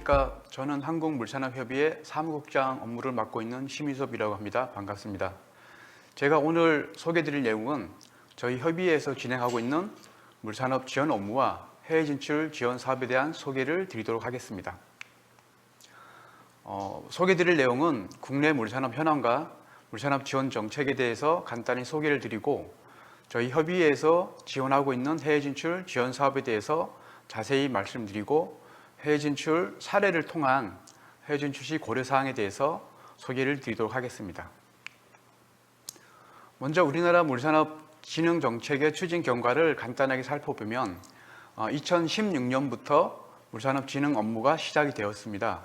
안녕하십니까. 저는 한국물산업협의회 사무국장 업무를 맡고 있는 심희섭이라고 합니다. 반갑습니다. 제가 오늘 소개드릴 내용은 저희 협의회에서 진행하고 있는 물산업 지원 업무와 해외 진출 지원 사업에 대한 소개를 드리도록 하겠습니다. 소개드릴 내용은 국내 물산업 현황과 물산업 지원 정책에 대해서 간단히 소개를 드리고 저희 협의회에서 지원하고 있는 해외 진출 지원 사업에 대해서 자세히 말씀드리고 해외 진출 사례를 통한 해외 진출 시 고려사항에 대해서 소개를 드리도록 하겠습니다. 먼저 우리나라 물산업 진흥 정책의 추진 경과를 간단하게 살펴보면 2016년부터 물산업 진흥 업무가 시작이 되었습니다.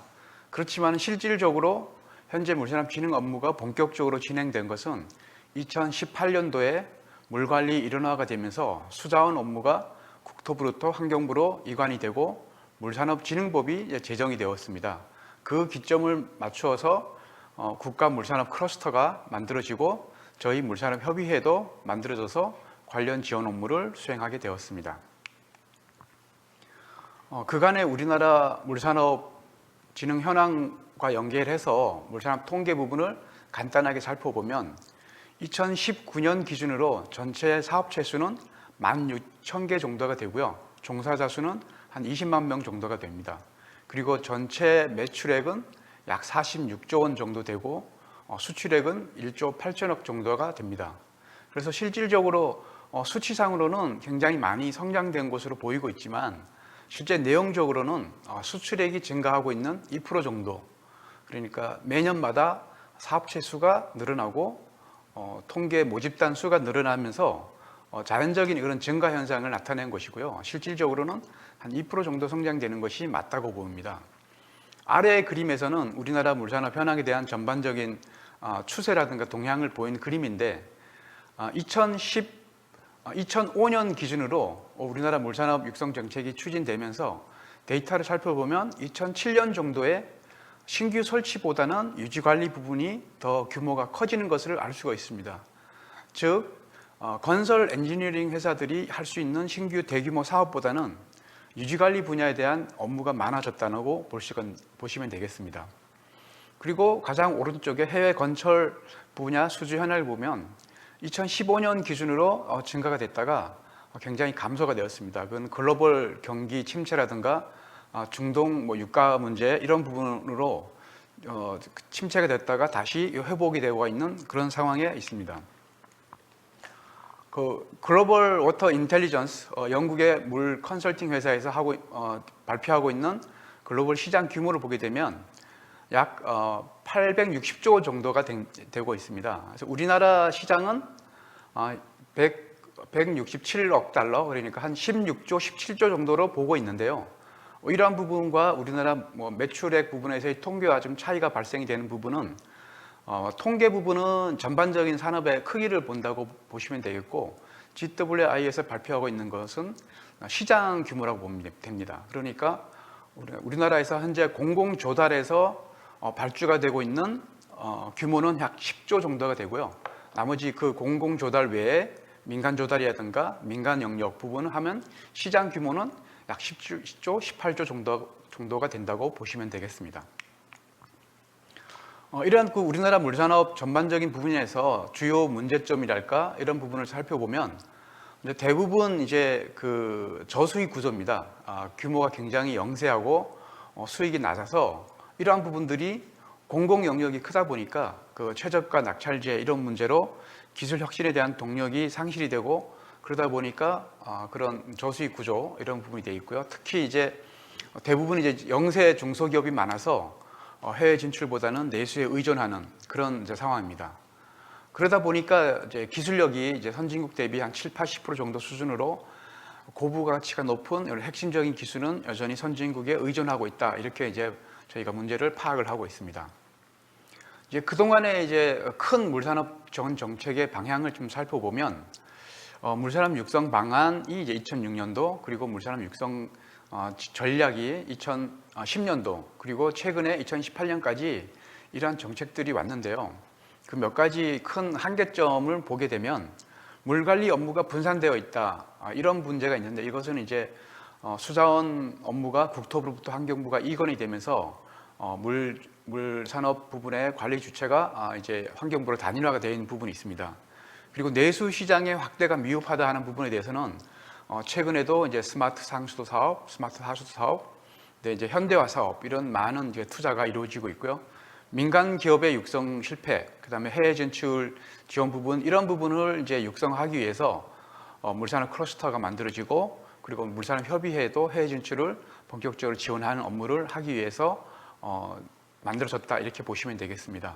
그렇지만 실질적으로 현재 물산업 진흥 업무가 본격적으로 진행된 것은 2018년도에 물관리 일원화가 되면서 수자원 업무가 국토부로부터 환경부로 이관이 되고 물산업진흥법이 제정이 되었습니다. 그 기점을 맞추어서 국가물산업 클러스터가 만들어지고 저희 물산업협의회도 만들어져서 관련 지원 업무를 수행하게 되었습니다. 그간의 우리나라 물산업 진흥 현황과 연계해서 물산업 통계 부분을 간단하게 살펴보면 2019년 기준으로 전체 사업체 수는 16,000개 정도가 되고요. 종사자 수는 한 20만 명 정도가 됩니다. 그리고 전체 매출액은 약 46조 원 정도 되고 수출액은 1조 8천억 정도가 됩니다. 그래서 실질적으로 수치상으로는 굉장히 많이 성장된 것으로 보이고 있지만 실제 내용적으로는 수출액이 증가하고 있는 2% 정도, 그러니까 매년마다 사업체 수가 늘어나고 통계 모집단 수가 늘어나면서 자연적인 그런 증가 현상을 나타낸 것이고요. 실질적으로는 한 2% 정도 성장되는 것이 맞다고 봅니다. 아래의 그림에서는 우리나라 물산업 현황에 대한 전반적인 추세라든가 동향을 보이는 그림인데 2005년 기준으로 우리나라 물산업 육성 정책이 추진되면서 데이터를 살펴보면 2007년 정도에 신규 설치보다는 유지관리 부분이 더 규모가 커지는 것을 알 수가 있습니다. 즉 건설 엔지니어링 회사들이 할 수 있는 신규 대규모 사업보다는 유지관리 분야에 대한 업무가 많아졌다고 보시면 되겠습니다. 그리고 가장 오른쪽에 해외 건설 분야 수주 현황을 보면 2015년 기준으로 증가가 됐다가 굉장히 감소가 되었습니다. 그건 글로벌 경기 침체라든가 중동 유가 문제 이런 부분으로 침체가 됐다가 다시 회복이 되고 있는 그런 상황에 있습니다. 글로벌 워터 인텔리전스 영국의 물 컨설팅 회사에서 발표하고 있는 글로벌 시장 규모를 보게 되면 약 860조 정도가 되고 있습니다. 그래서 우리나라 시장은 167억 달러, 그러니까 한 16조, 17조 정도로 보고 있는데요. 이러한 부분과 우리나라 매출액 부분에서의 통계와 좀 차이가 발생이 되는 부분은 통계 부분은 전반적인 산업의 크기를 본다고 보시면 되겠고 GWI에서 발표하고 있는 것은 시장 규모라고 보면 됩니다. 그러니까 우리나라에서 현재 공공조달에서 발주가 되고 있는 규모는 약 10조 정도가 되고요. 나머지 그 공공조달 외에 민간조달이라든가 민간 영역 부분을 하면 시장 규모는 약 10조, 18조 정도가 된다고 보시면 되겠습니다. 이러한 우리나라 물산업 전반적인 부분에서 주요 문제점이랄까 이런 부분을 살펴보면 대부분 이제 그 저수익 구조입니다. 규모가 굉장히 영세하고 수익이 낮아서 이러한 부분들이 공공 영역이 크다 보니까 그 최저가 낙찰제 이런 문제로 기술 혁신에 대한 동력이 상실이 되고 그러다 보니까 그런 저수익 구조 이런 부분이 되어 있고요. 특히 이제 대부분 이제 영세 중소기업이 많아서 해외 진출보다는 내수에 의존하는 그런 이제 상황입니다. 그러다 보니까 이제 기술력이 이제 선진국 대비 한 70-80% 정도 수준으로 고부가치가 높은 핵심적인 기술은 여전히 선진국에 의존하고 있다. 이렇게 이제 저희가 문제를 파악을 하고 있습니다. 이제 그동안의 이제 큰 물산업 지원 정책의 방향을 좀 살펴보면 물산업 육성 방안이 이제 2006년도 그리고 물산업 육성 전략이 2010년도 그리고 최근에 2018년까지 이러한 정책들이 왔는데요. 그 몇 가지 큰 한계점을 보게 되면 물 관리 업무가 분산되어 있다 이런 문제가 있는데 이것은 이제 수자원 업무가 국토부로부터 환경부가 이관이 되면서 물산업 부분의 관리 주체가 이제 환경부로 단일화가 되어 있는 부분이 있습니다. 그리고 내수 시장의 확대가 미흡하다 하는 부분에 대해서는 최근에도 이제 스마트 상수도 사업, 스마트 하수도 사업, 이제 현대화 사업 이런 많은 이제 투자가 이루어지고 있고요. 민간 기업의 육성 실패, 그다음에 해외 진출 지원 부분 이런 부분을 이제 육성하기 위해서 물산업 클러스터가 만들어지고 그리고 물산업 협의회도 해외 진출을 본격적으로 지원하는 업무를 하기 위해서 만들어졌다 이렇게 보시면 되겠습니다.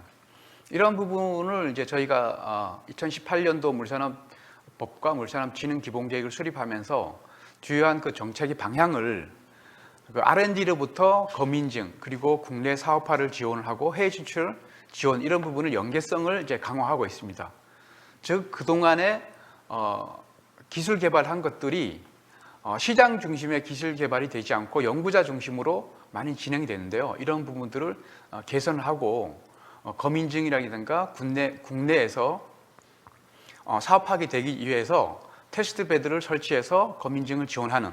이런 부분을 이제 저희가 2018년도 물산업법과 물산업진흥기본계획을 수립하면서 주요한 그 정책의 방향을 그 R&D로부터 검인증 그리고 국내 사업화를 지원을 하고 해외 진출 지원 이런 부분을 연계성을 이제 강화하고 있습니다. 즉 그동안에 기술 개발한 것들이 시장 중심의 기술 개발이 되지 않고 연구자 중심으로 많이 진행이 되는데요. 이런 부분들을 개선을 하고 검인증이라든가 국내에서 사업하게 되기 위해서 테스트 베드를 설치해서 검인증을 지원하는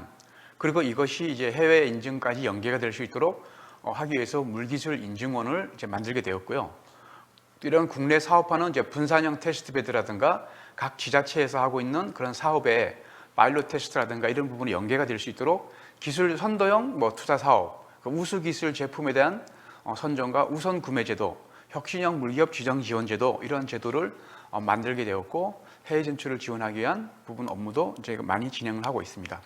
그리고 이것이 이제 해외 인증까지 연계가 될 수 있도록 하기 위해서 물기술 인증원을 이제 만들게 되었고요. 이런 국내 사업화는 이제 분산형 테스트 베드라든가 각 지자체에서 하고 있는 그런 사업의 파일럿 테스트라든가 이런 부분이 연계가 될 수 있도록 기술 선도형 투자 사업, 우수 기술 제품에 대한 선정과 우선 구매 제도, 혁신형 물기업 지정 지원 제도 이런 제도를 만들게 되었고 해외 진출을 지원하기 위한 부분 업무도 이제 많이 진행을 하고 있습니다.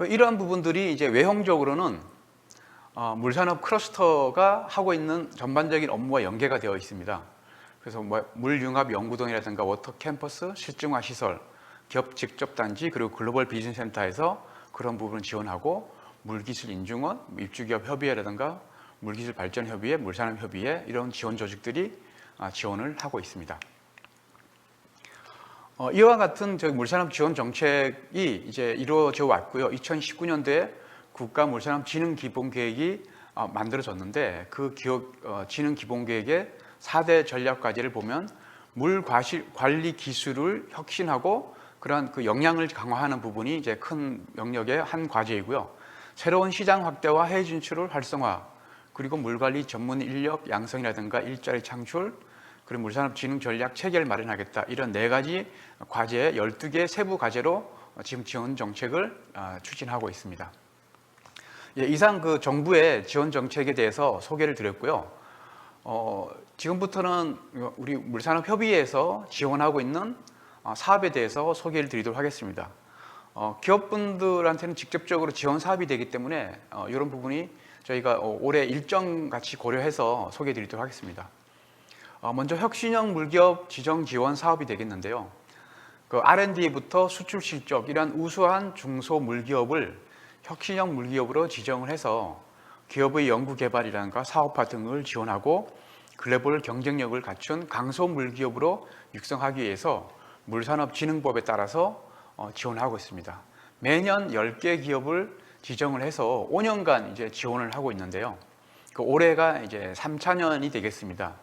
이러한 부분들이 이제 외형적으로는 물산업 클러스터가 하고 있는 전반적인 업무와 연계가 되어 있습니다. 그래서 물융합 연구동이라든가 워터 캠퍼스, 실증화 시설, 기업 직접 단지 그리고 글로벌 비즈니스 센터에서 그런 부분을 지원하고 물기술 인증원, 입주기업 협의회라든가 물기술 발전 협의회, 물산업 협의회 이런 지원 조직들이 지원을 하고 있습니다. 이와 같은 물산업 지원 정책이 이제 이루어져 왔고요. 2019년도에 국가 물산업 진흥 기본 계획이 만들어졌는데 그 진흥 기본 계획의 4대 전략 과제를 보면 물 관리 기술을 혁신하고 그러한 그 역량을 강화하는 부분이 이제 큰 영역의 한 과제이고요. 새로운 시장 확대와 해외 진출을 활성화, 그리고 물 관리 전문 인력 양성이라든가 일자리 창출, 그리고 물산업 진흥 전략 체계를 마련하겠다. 이런 4가지 과제의 12개 세부 과제로 지금 지원 정책을 추진하고 있습니다. 이상 그 정부의 지원 정책에 대해서 소개를 드렸고요. 지금부터는 우리 물산업협의회에서 지원하고 있는 사업에 대해서 소개를 드리도록 하겠습니다. 기업분들한테는 직접적으로 지원 사업이 되기 때문에 이런 부분이 저희가 올해 일정 같이 고려해서 소개해 드리도록 하겠습니다. 먼저 혁신형 물기업 지정 지원 사업이 되겠는데요. 그 R&D부터 수출 실적 이런 우수한 중소 물기업을 혁신형 물기업으로 지정을 해서 기업의 연구 개발이라든가 사업화 등을 지원하고 글로벌 경쟁력을 갖춘 강소 물기업으로 육성하기 위해서 물산업진흥법에 따라서 지원하고 있습니다. 매년 10개 기업을 지정을 해서 5년간 이제 지원을 하고 있는데요. 그 올해가 이제 3차년이 되겠습니다.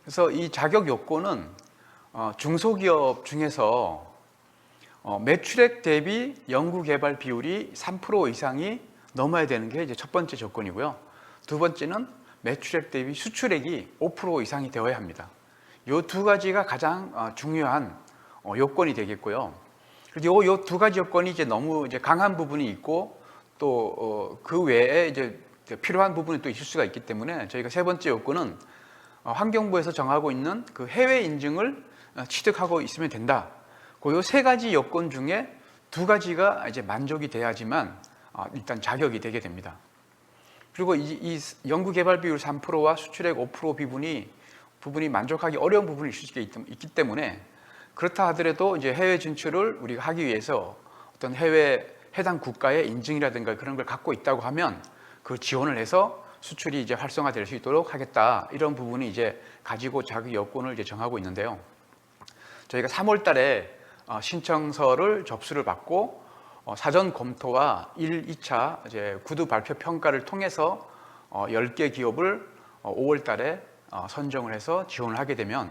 그래서 이 자격 요건은 중소기업 중에서 매출액 대비 연구개발 비율이 3% 이상이 넘어야 되는 게 이제 첫 번째 조건이고요. 두 번째는 매출액 대비 수출액이 5% 이상이 되어야 합니다. 이 2가지가 가장 중요한 요건이 되겠고요. 그리고 이 2가지 요건이 이제 너무 이제 강한 부분이 있고 또 그 외에 이제 필요한 부분이 또 있을 수가 있기 때문에 저희가 세 번째 요건은 환경부에서 정하고 있는 그 해외 인증을 취득하고 있으면 된다. 그 3가지 요건 중에 2가지가 이제 만족이 돼야지만 일단 자격이 되게 됩니다. 그리고 이 연구개발 비율 3%와 수출액 5% 부분이 만족하기 어려운 부분이 있을 수 있기 때문에 그렇다 하더라도 이제 해외 진출을 우리가 하기 위해서 어떤 해외 해당 국가의 인증이라든가 그런 걸 갖고 있다고 하면 그 지원을 해서 수출이 이제 활성화될 수 있도록 하겠다. 이런 부분이 이제 가지고 자격 여건을 이제 정하고 있는데요. 저희가 3월 달에 신청서를 접수를 받고 사전 검토와 1, 2차 이제 구두 발표 평가를 통해서 10개 기업을 5월 달에 선정을 해서 지원을 하게 되면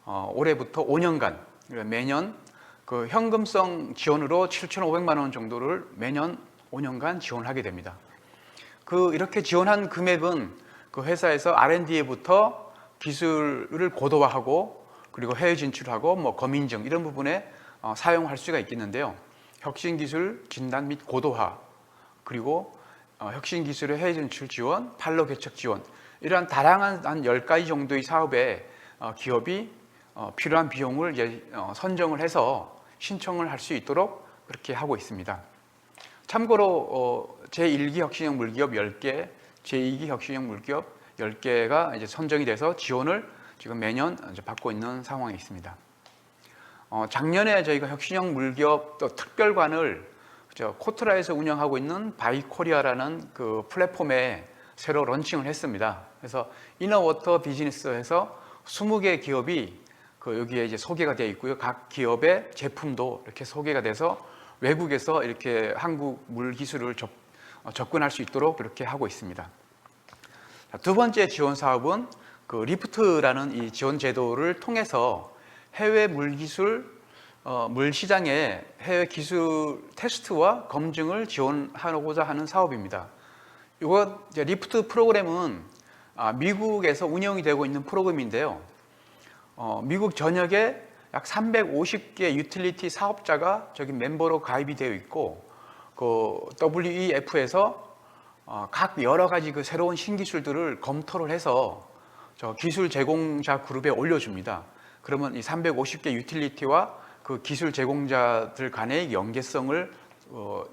올해부터 5년간 매년 그 현금성 지원으로 7,500만 원 정도를 매년 5년간 지원하게 됩니다. 이렇게 지원한 금액은 그 회사에서 R&D부터 기술을 고도화하고 그리고 해외 진출하고 뭐 검인증 이런 부분에 사용할 수가 있겠는데요. 혁신 기술 진단 및 고도화 그리고 혁신 기술의 해외 진출 지원, 판로 개척 지원 이러한 다양한 한 10가지 정도의 사업에 기업이 필요한 비용을 선정을 해서 신청을 할 수 있도록 그렇게 하고 있습니다. 참고로 제1기 혁신형 물기업 10개, 제2기 혁신형 물기업 10개가 이제 선정이 돼서 지원을 지금 매년 이제 받고 있는 상황에 있습니다. 작년에 저희가 혁신형 물기업 또 특별관을 코트라에서 운영하고 있는 바이코리아라는 그 플랫폼에 새로 런칭을 했습니다. 그래서 이너워터 비즈니스에서 20개 기업이 여기에 이제 소개가 되어 있고요. 각 기업의 제품도 이렇게 소개가 돼서 외국에서 이렇게 한국 물 기술을 접근할 수 있도록 이렇게 하고 있습니다. 두 번째 지원 사업은 그 리프트라는 이 지원 제도를 통해서 해외 물 기술 물 시장의 해외 기술 테스트와 검증을 지원하고자 하는 사업입니다. 이거 리프트 프로그램은 미국에서 운영이 되고 있는 프로그램인데요. 미국 전역에 약 350개 유틸리티 사업자가 저기 멤버로 가입이 되어 있고 그 WEF에서 각 여러 가지 그 새로운 신기술들을 검토를 해서 저 기술 제공자 그룹에 올려줍니다. 그러면 이 350개 유틸리티와 그 기술 제공자들 간의 연계성을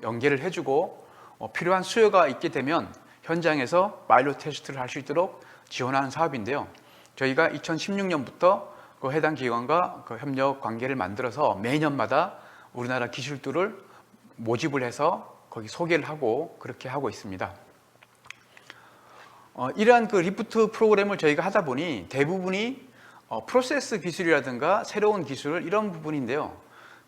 연계를 해주고 필요한 수요가 있게 되면 현장에서 파일럿 테스트를 할 수 있도록 지원하는 사업인데요. 저희가 2016년부터 그 해당 기관과 그 협력 관계를 만들어서 매년마다 우리나라 기술들을 모집을 해서 거기 소개를 하고 그렇게 하고 있습니다. 이러한 그 리프트 프로그램을 저희가 하다 보니 대부분이 프로세스 기술이라든가 새로운 기술 이런 부분인데요.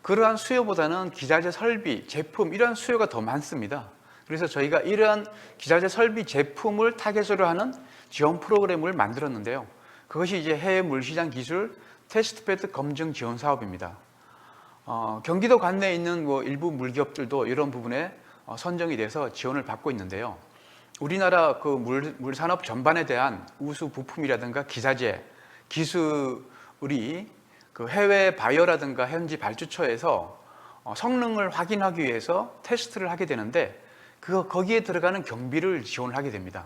그러한 수요보다는 기자재 설비, 제품 이런 수요가 더 많습니다. 그래서 저희가 이러한 기자재 설비 제품을 타겟으로 하는 지원 프로그램을 만들었는데요. 그것이 이제 해외 물시장 기술 테스트베드 검증 지원 사업입니다. 경기도 관내에 있는 뭐 일부 물기업들도 이런 부분에 선정이 돼서 지원을 받고 있는데요. 우리나라 그 물산업 전반에 대한 우수 부품이라든가 기자재, 기술이 그 해외 바이어라든가 현지 발주처에서 성능을 확인하기 위해서 테스트를 하게 되는데 거기에 들어가는 경비를 지원하게 됩니다.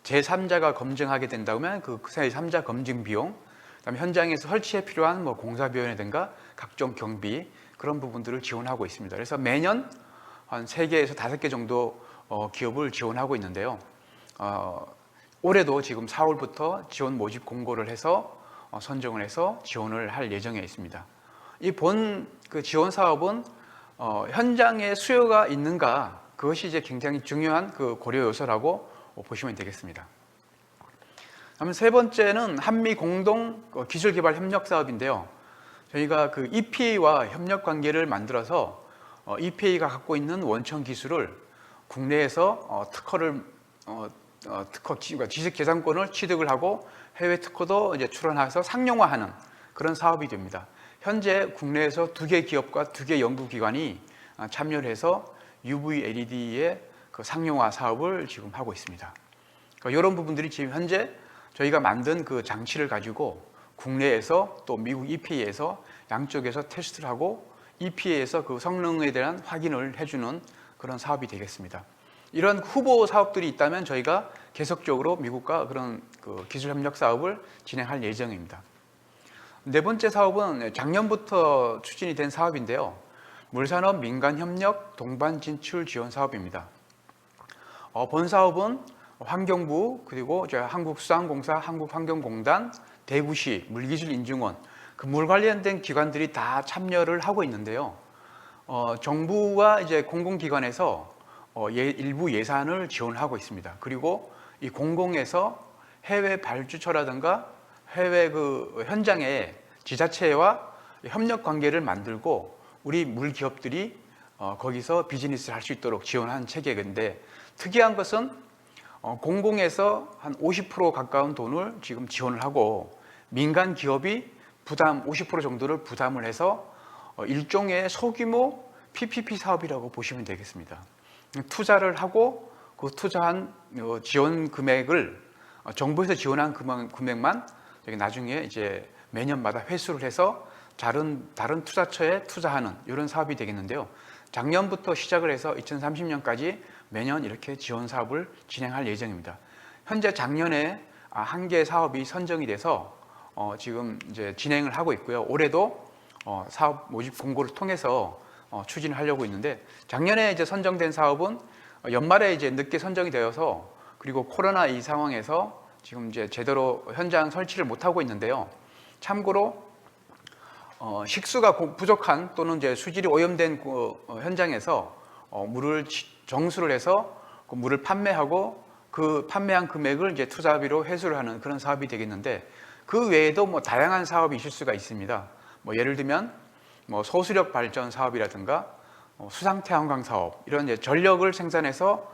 제3자가 검증하게 된다면 그 제3자 검증 비용, 그다음에 현장에서 설치에 필요한 뭐 공사 비용이라든가 각종 경비 그런 부분들을 지원하고 있습니다. 그래서 매년 한 3개에서 5개 정도 기업을 지원하고 있는데요. 올해도 지금 4월부터 지원 모집 공고를 해서 선정을 해서 지원을 할 예정에 있습니다. 이 그 지원 사업은 현장에 수요가 있는가 그것이 이제 굉장히 중요한 그 고려 요소라고 보시면 되겠습니다. 다음 세 번째는 한미 공동 기술개발 협력 사업인데요. 저희가 그 EPA와 협력 관계를 만들어서 EPA가 갖고 있는 원천 기술을 국내에서 특허 지식 재산권을 취득을 하고 해외 특허도 이제 출원해서 상용화하는 그런 사업이 됩니다. 현재 국내에서 2개 기업과 2개 연구기관이 참여를 해서 UV LED의 그 상용화 사업을 지금 하고 있습니다. 그러니까 이런 부분들이 지금 현재 저희가 만든 그 장치를 가지고 국내에서 또 미국 EPA에서 양쪽에서 테스트를 하고 EPA에서 그 성능에 대한 확인을 해주는 그런 사업이 되겠습니다. 이런 후보 사업들이 있다면 저희가 계속적으로 미국과 그런 그 기술 협력 사업을 진행할 예정입니다. 네 번째 사업은 작년부터 추진이 된 사업인데요. 물산업 민간협력 동반 진출 지원 사업입니다. 본 사업은 환경부 그리고 한국수산공사, 한국환경공단, 대구시, 물기술인증원 그 물 관련된 기관들이 다 참여를 하고 있는데요. 정부와 이제 공공기관에서 일부 예산을 지원하고 있습니다. 그리고 이 공공에서 해외 발주처라든가 해외 그 현장에 지자체와 협력 관계를 만들고 우리 물 기업들이 거기서 비즈니스를 할 수 있도록 지원한 체계인데 특이한 것은 공공에서 한 50% 가까운 돈을 지금 지원을 하고 민간 기업이 50% 정도를 부담을 해서 일종의 소규모 PPP 사업이라고 보시면 되겠습니다. 투자를 하고 그 투자한 지원 금액을 정부에서 지원한 금액만 나중에 이제 매년마다 회수를 해서 다른 투자처에 투자하는 이런 사업이 되겠는데요. 작년부터 시작을 해서 2030년까지 매년 이렇게 지원 사업을 진행할 예정입니다. 현재 작년에 한 개 사업이 선정이 돼서 지금 이제 진행을 하고 있고요. 올해도 사업 모집 공고를 통해서 추진을 하려고 있는데, 작년에 이제 선정된 사업은 연말에 이제 늦게 선정이 되어서, 그리고 코로나 이 상황에서 지금 이제 제대로 현장 설치를 못 하고 있는데요. 참고로 식수가 부족한 또는 이제 수질이 오염된 현장에서 물을 정수를 해서 그 물을 판매하고 그 판매한 금액을 이제 투자비로 회수를 하는 그런 사업이 되겠는데, 그 외에도 뭐 다양한 사업이 있을 수가 있습니다. 뭐 예를 들면 뭐 소수력 발전 사업이라든가 수상태양광 사업, 이런 이제 전력을 생산해서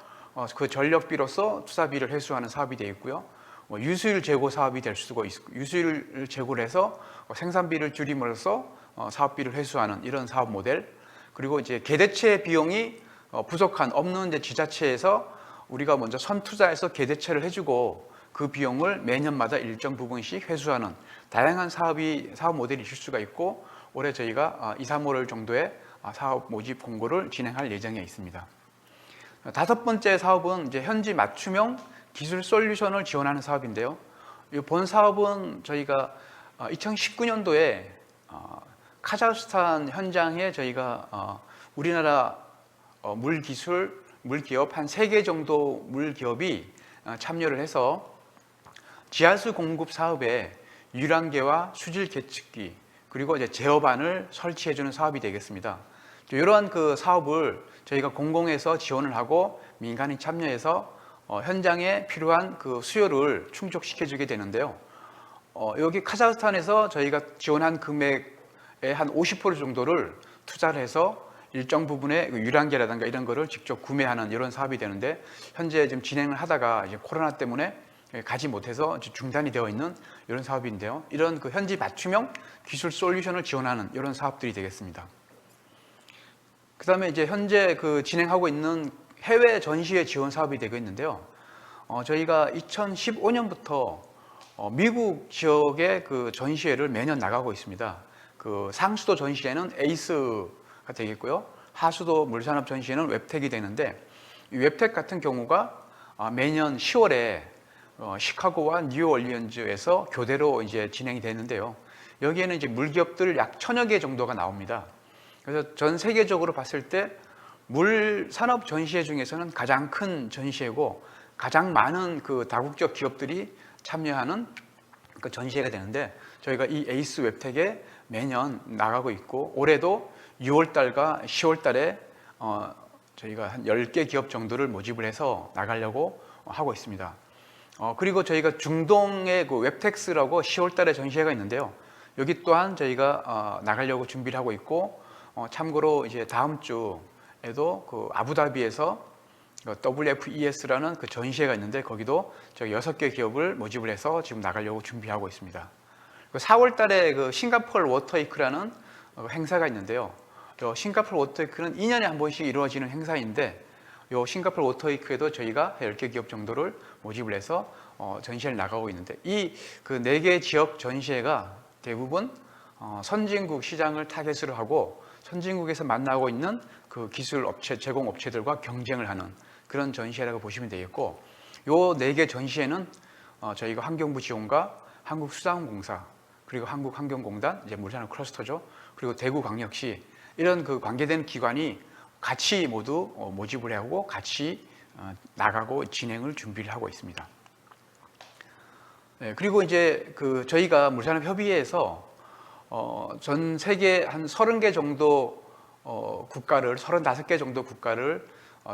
그 전력비로서 투자비를 회수하는 사업이 되어 있고요. 유수일 재고 사업이 될 수가 있고, 유수일 재고를 해서 생산비를 줄임으로써 사업비를 회수하는 이런 사업 모델, 그리고 이제 개대체 비용이 부족한 없는 이제 지자체에서 우리가 먼저 선투자해서 개대체를 해주고 그 비용을 매년마다 일정 부분씩 회수하는 다양한 사업 모델이 있을 수가 있고, 올해 저희가 2, 3월 정도에 사업 모집 공고를 진행할 예정에 있습니다. 다섯 번째 사업은 이제 현지 맞춤형 기술 솔루션을 지원하는 사업인데요. 본 사업은 저희가 2019년도에 카자흐스탄 현장에 저희가 우리나라 물기업 한 3개 정도 물기업이 참여를 해서 지하수 공급 사업에 유량계와 수질 계측기, 그리고 이제 제어반을 설치해주는 사업이 되겠습니다. 이러한 그 사업을 저희가 공공에서 지원을 하고 민간이 참여해서 현장에 필요한 그 수요를 충족시켜주게 되는데요. 여기 카자흐스탄에서 저희가 지원한 금액의 한 50% 정도를 투자를 해서 일정 부분의 유량계라든가 이런 거를 직접 구매하는 이런 사업이 되는데, 현재 지금 진행을 하다가 이제 코로나 때문에 가지 못해서 중단이 되어 있는 이런 사업인데요. 이런 그 현지 맞춤형 기술 솔루션을 지원하는 이런 사업들이 되겠습니다. 그 다음에 이제 현재 그 진행하고 있는 해외 전시회 지원 사업이 되고 있는데요. 저희가 2015년부터 미국 지역의 그 전시회를 매년 나가고 있습니다. 그 상수도 전시회는 에이스가 되겠고요. 하수도 물산업 전시회는 웹텍이 되는데, 이 웹텍 같은 경우가 매년 10월에 시카고와 뉴올리언즈에서 교대로 이제 진행이 되는데요. 여기에는 이제 물기업들 약 1000여 개 정도가 나옵니다. 그래서 전 세계적으로 봤을 때 물 산업 전시회 중에서는 가장 큰 전시회고, 가장 많은 그 다국적 기업들이 참여하는 그 전시회가 되는데, 저희가 이 에이스 웹텍에 매년 나가고 있고, 올해도 6월달과 10월달에 저희가 한 10개 기업 정도를 모집을 해서 나가려고 하고 있습니다. 그리고 저희가 중동의 그 웹텍스라고 10월달에 전시회가 있는데요. 여기 또한 저희가 나가려고 준비를 하고 있고, 참고로 이제 다음 주에도 그 아부다비에서 WFES라는 그 전시회가 있는데, 거기도 저희 6개 기업을 모집을 해서 지금 나가려고 준비하고 있습니다. 4월달에 그 싱가포르 워터위크라는 행사가 있는데요. 싱가포르 워터위크는 2년에 한 번씩 이루어지는 행사인데, 이 싱가포르 워터위크에도 저희가 10개 기업 정도를 모집을 해서 전시회를 나가고 있는데, 이 그 4개 지역 전시회가 대부분 선진국 시장을 타겟으로 하고 선진국에서 만나고 있는 그 기술 업체, 제공 업체들과 경쟁을 하는 그런 전시회라고 보시면 되겠고, 이 4개 전시회는 저희가 환경부 지원과 한국수자원공사, 그리고 한국환경공단, 이제 물산업 클러스터죠. 그리고 대구광역시, 이런 그 관계된 기관이 같이 모두 모집을 하고 같이 나가고 진행을 준비를 하고 있습니다. 네, 그리고 이제 그 저희가 물산업협의회에서 전 세계 한 30개 정도 국가를, 35개 정도 국가를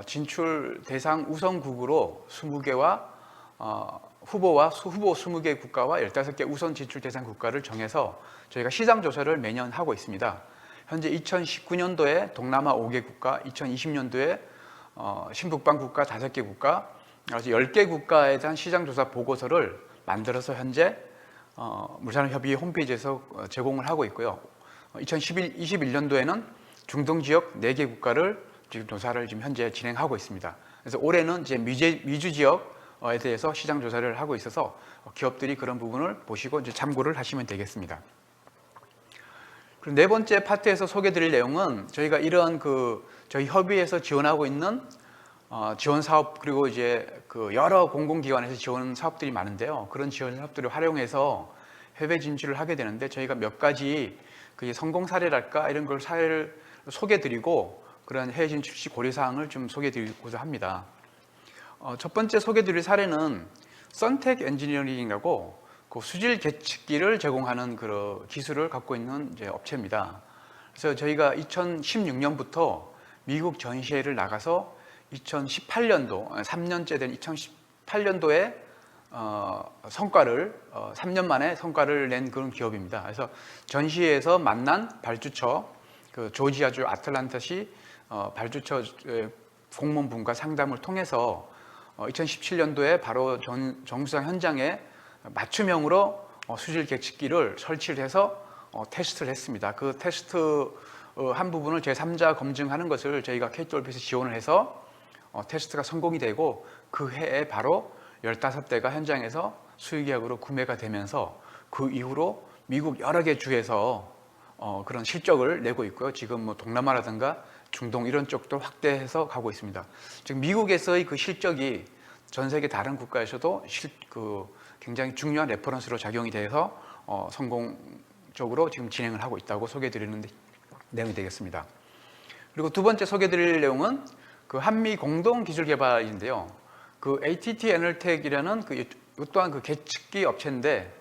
진출 대상 우선국으로 20개와 후보 20개 국가와 15개 우선 진출 대상 국가를 정해서 저희가 시장 조사를 매년 하고 있습니다. 현재 2019년도에 동남아 5개 국가, 2020년도에 신북방 국가 5개 국가, 그래서 10개 국가에 대한 시장 조사 보고서를 만들어서 현재 물산업협의회 홈페이지에서 제공을 하고 있고요. 2021년도에는 중동 지역 4개 국가를 지금 조사를 지금 현재 진행하고 있습니다. 그래서 올해는 이제 미주 지역에 대해서 시장 조사를 하고 있어서 기업들이 그런 부분을 보시고 이제 참고를 하시면 되겠습니다. 그리고 네 번째 파트에서 소개드릴 내용은 저희가 이런 저희 협의회에서 지원하고 있는 지원 사업, 그리고 이제 여러 공공기관에서 지원 사업들이 많은데요. 그런 지원 사업들을 활용해서 해외 진출을 하게 되는데, 저희가 몇 가지 성공 사례랄까 이런 걸 사례를 소개드리고 그런 해외 진출 시 고려 사항을 좀 소개드리고자 합니다. 첫 번째 소개드릴 사례는 선텍 엔지니어링이라고 수질 계측기를 제공하는 그런 기술을 갖고 있는 이제 업체입니다. 그래서 저희가 2016년부터 미국 전시회를 나가서 2018년도, 3년째 된 2018년도에 성과를 3년 만에 성과를 낸 그런 기업입니다. 그래서 전시회에서 만난 발주처, 조지아주 아틀란타시 발주처 공무원분과 상담을 통해서 2017년도에 바로 정수상 현장에 맞춤형으로 수질 계측기를 설치를 해서 테스트를 했습니다. 그 테스트 한 부분을 제3자 검증하는 것을 저희가 KT올프에서 지원을 해서 테스트가 성공이 되고 그 해에 바로 15대가 현장에서 수의계약으로 구매가 되면서 그 이후로 미국 여러 개 주에서 그런 실적을 내고 있고요. 지금 뭐 동남아라든가 중동 이런 쪽도 확대해서 가고 있습니다. 즉 미국에서의 그 실적이 전 세계 다른 국가에서도 굉장히 중요한 레퍼런스로 작용이 돼서 성공적으로 지금 진행을 하고 있다고 소개해드리는 내용이 되겠습니다. 그리고 두 번째 소개해드릴 내용은 한미 공동 기술 개발인데요. ATT 에너텍이라는 이 또한 계측기 업체인데,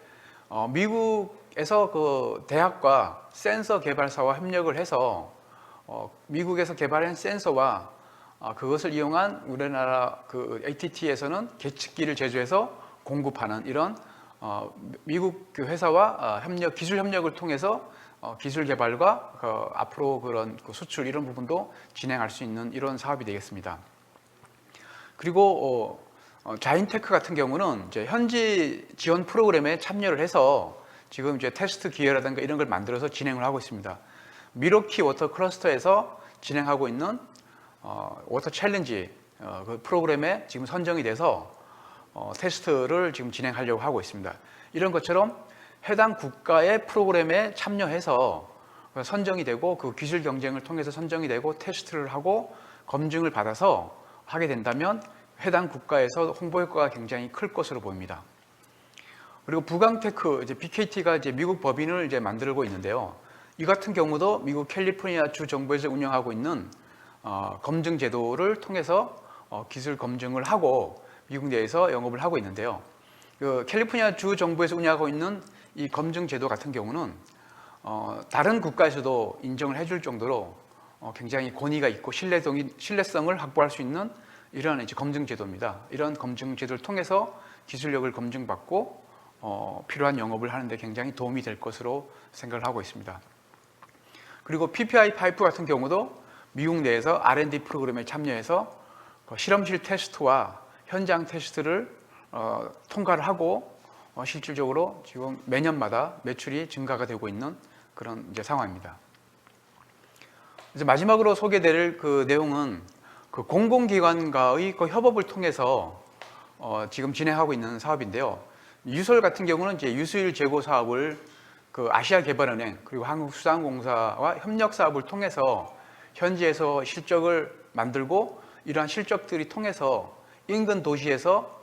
미국에서 대학과 센서 개발사와 협력을 해서 미국에서 개발한 센서와 그것을 이용한 우리나라 ATT에서는 계측기를 제조해서 공급하는 이런 미국 회사와 기술 협력을 통해서 기술 개발과 앞으로 그런 수출 이런 부분도 진행할 수 있는 이런 사업이 되겠습니다. 그리고 자인테크 같은 경우는 이제 현지 지원 프로그램에 참여를 해서 지금 이제 테스트 기회라든가 이런 걸 만들어서 진행을 하고 있습니다. 미러키 워터 클러스터에서 진행하고 있는 워터 챌린지 그 프로그램에 지금 선정이 돼서 테스트를 지금 진행하려고 하고 있습니다. 이런 것처럼 해당 국가의 프로그램에 참여해서 선정이 되고 그 기술 경쟁을 통해서 선정이 되고 테스트를 하고 검증을 받아서 하게 된다면 해당 국가에서 홍보 효과가 굉장히 클 것으로 보입니다. 그리고 부강테크, BKT가 이제 미국 법인을 이제 만들고 있는데요. 이 같은 경우도 미국 캘리포니아 주 정부에서 운영하고 있는 검증 제도를 통해서 기술 검증을 하고 미국 내에서 영업을 하고 있는데요. 캘리포니아 주 정부에서 운영하고 있는 이 검증 제도 같은 경우는 다른 국가에서도 인정을 해줄 정도로 굉장히 권위가 있고 신뢰성을 확보할 수 있는 이런 이제 검증 제도입니다. 이런 검증 제도를 통해서 기술력을 검증받고 필요한 영업을 하는 데 굉장히 도움이 될 것으로 생각을 하고 있습니다. 그리고 PPI 파이프 같은 경우도 미국 내에서 R&D 프로그램에 참여해서 실험실 테스트와 현장 테스트를 통과를 하고 실질적으로 지금 매년마다 매출이 증가가 되고 있는 그런 이제 상황입니다. 이제 마지막으로 소개드릴 내용은 공공기관과의 협업을 통해서 지금 진행하고 있는 사업인데요. 유솔 같은 경우는 이제 유수일 재고 사업을 아시아개발은행 그리고 한국수산공사와 협력 사업을 통해서 현지에서 실적을 만들고 이러한 실적들이 통해서 인근 도시에서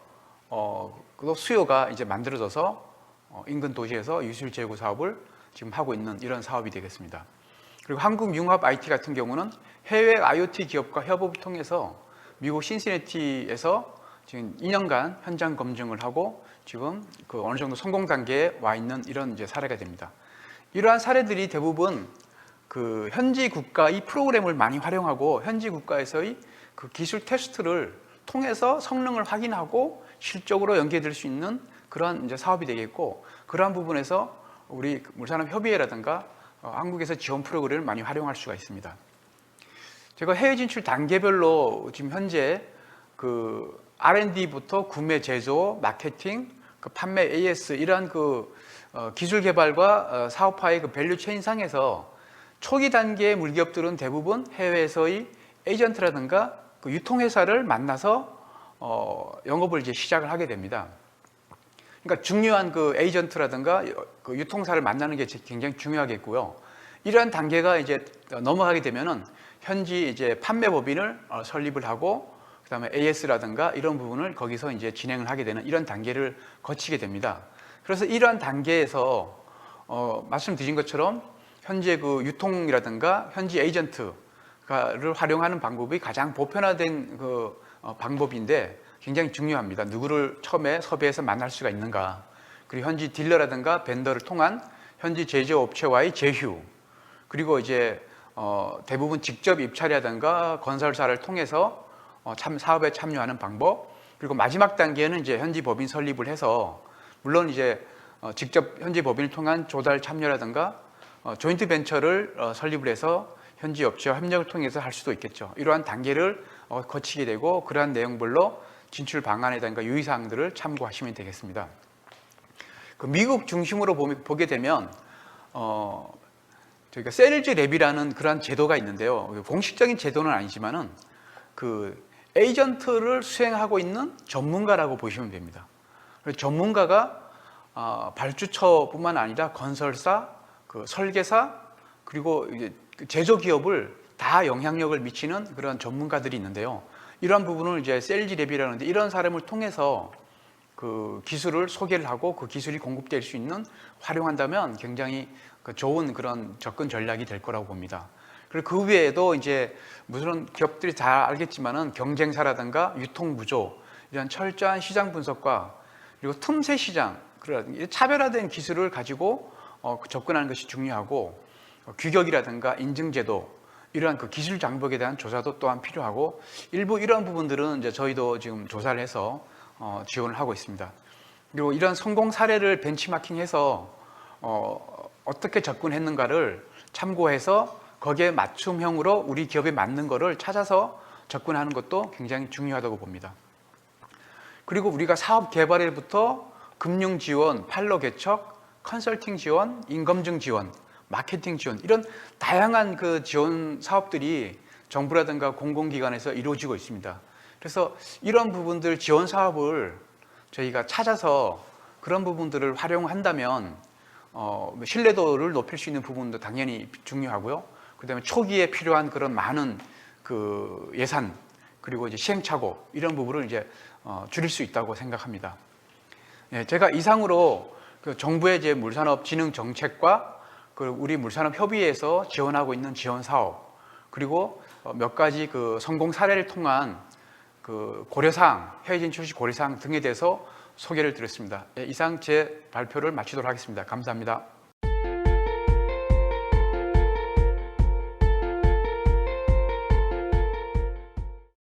수요가 이제 만들어져서 인근 도시에서 유수일 재고 사업을 지금 하고 있는 이런 사업이 되겠습니다. 그리고 한국융합 IT 같은 경우는 해외 IoT 기업과 협업을 통해서 미국 신시내티에서 지금 2년간 현장 검증을 하고 지금 어느 정도 성공 단계에 와 있는 이런 이제 사례가 됩니다. 이러한 사례들이 대부분 현지 국가의 프로그램을 많이 활용하고 현지 국가에서의 기술 테스트를 통해서 성능을 확인하고 실적으로 연계될 수 있는 그런 이제 사업이 되겠고, 그러한 부분에서 우리 물산업협의회라든가 한국에서 지원 프로그램을 많이 활용할 수가 있습니다. 제가 해외 진출 단계별로 지금 현재 R&D부터 구매, 제조, 마케팅, 판매, AS 이러한 기술 개발과 사업화의 밸류 체인 상에서 초기 단계의 물기업들은 대부분 해외에서의 에이전트라든가 그 유통회사를 만나서 영업을 이제 시작을 하게 됩니다. 그러니까 중요한 그 에이전트라든가 그 유통사를 만나는 게 굉장히 중요하겠고요. 이러한 단계가 이제 넘어가게 되면은 현지 이제 판매법인을 설립을 하고 그다음에 AS라든가 이런 부분을 거기서 이제 진행을 하게 되는 이런 단계를 거치게 됩니다. 그래서 이러한 단계에서 말씀드린 것처럼 현재 그 유통이라든가 현지 에이전트를 활용하는 방법이 가장 보편화된 그 방법인데 굉장히 중요합니다. 누구를 처음에 섭외해서 만날 수가 있는가, 그리고 현지 딜러라든가 벤더를 통한 현지 제조업체와의 제휴, 그리고 이제 대부분 직접 입찰이라든가 건설사를 통해서 사업에 참여하는 방법, 그리고 마지막 단계는 이제 현지 법인 설립을 해서 물론 이제 직접 현지 법인을 통한 조달 참여라든가 조인트 벤처를 설립을 해서 현지 업체와 협력을 통해서 할 수도 있겠죠. 이러한 단계를 거치게 되고 그러한 내용별로 진출 방안이라든가 유의사항들을 참고하시면 되겠습니다. 그 미국 중심으로 보게 되면 저희가 세일즈 랩이라는 그러한 제도가 있는데요. 공식적인 제도는 아니지만은 그 에이전트를 수행하고 있는 전문가라고 보시면 됩니다. 전문가가 발주처뿐만 아니라 건설사, 그 설계사, 그리고 이제 제조기업을 다 영향력을 미치는 그런 전문가들이 있는데요. 이러한 부분을 이제 세일즈 랩이라는데 이런 사람을 통해서 그 기술을 소개를 하고 그 기술이 공급될 수 있는 활용한다면 굉장히 좋은 그런 접근 전략이 될 거라고 봅니다. 그리고 그 외에도 이제 물론 기업들이 다 알겠지만은 경쟁사라든가 유통 구조, 이런 철저한 시장 분석과 그리고 틈새 시장, 그런 차별화된 기술을 가지고 접근하는 것이 중요하고 규격이라든가 인증제도, 이러한 그 기술 장벽에 대한 조사도 또한 필요하고 일부 이러한 부분들은 이제 저희도 지금 조사를 해서 지원을 하고 있습니다. 그리고 이런 성공 사례를 벤치마킹해서 어떻게 접근했는가를 참고해서 거기에 맞춤형으로 우리 기업에 맞는 거를 찾아서 접근하는 것도 굉장히 중요하다고 봅니다. 그리고 우리가 사업 개발에부터 금융 지원, 판로 개척, 컨설팅 지원, 인검증 지원, 마케팅 지원, 이런 다양한 그 지원 사업들이 정부라든가 공공기관에서 이루어지고 있습니다. 그래서 이런 부분들 지원 사업을 저희가 찾아서 그런 부분들을 활용한다면 신뢰도를 높일 수 있는 부분도 당연히 중요하고요. 그다음에 초기에 필요한 그런 많은 그 예산, 그리고 이제 시행착오, 이런 부분을 이제 줄일 수 있다고 생각합니다. 예, 제가 이상으로 그 정부의 이제 물산업 진흥 정책과 그 우리 물산업 협의회에서 지원하고 있는 지원 사업, 그리고 몇 가지 그 성공 사례를 통한 그 고려사항, 해외 진출 시 고려사항 등에 대해서 소개를 드렸습니다. 예, 이상 제 발표를 마치도록 하겠습니다. 감사합니다.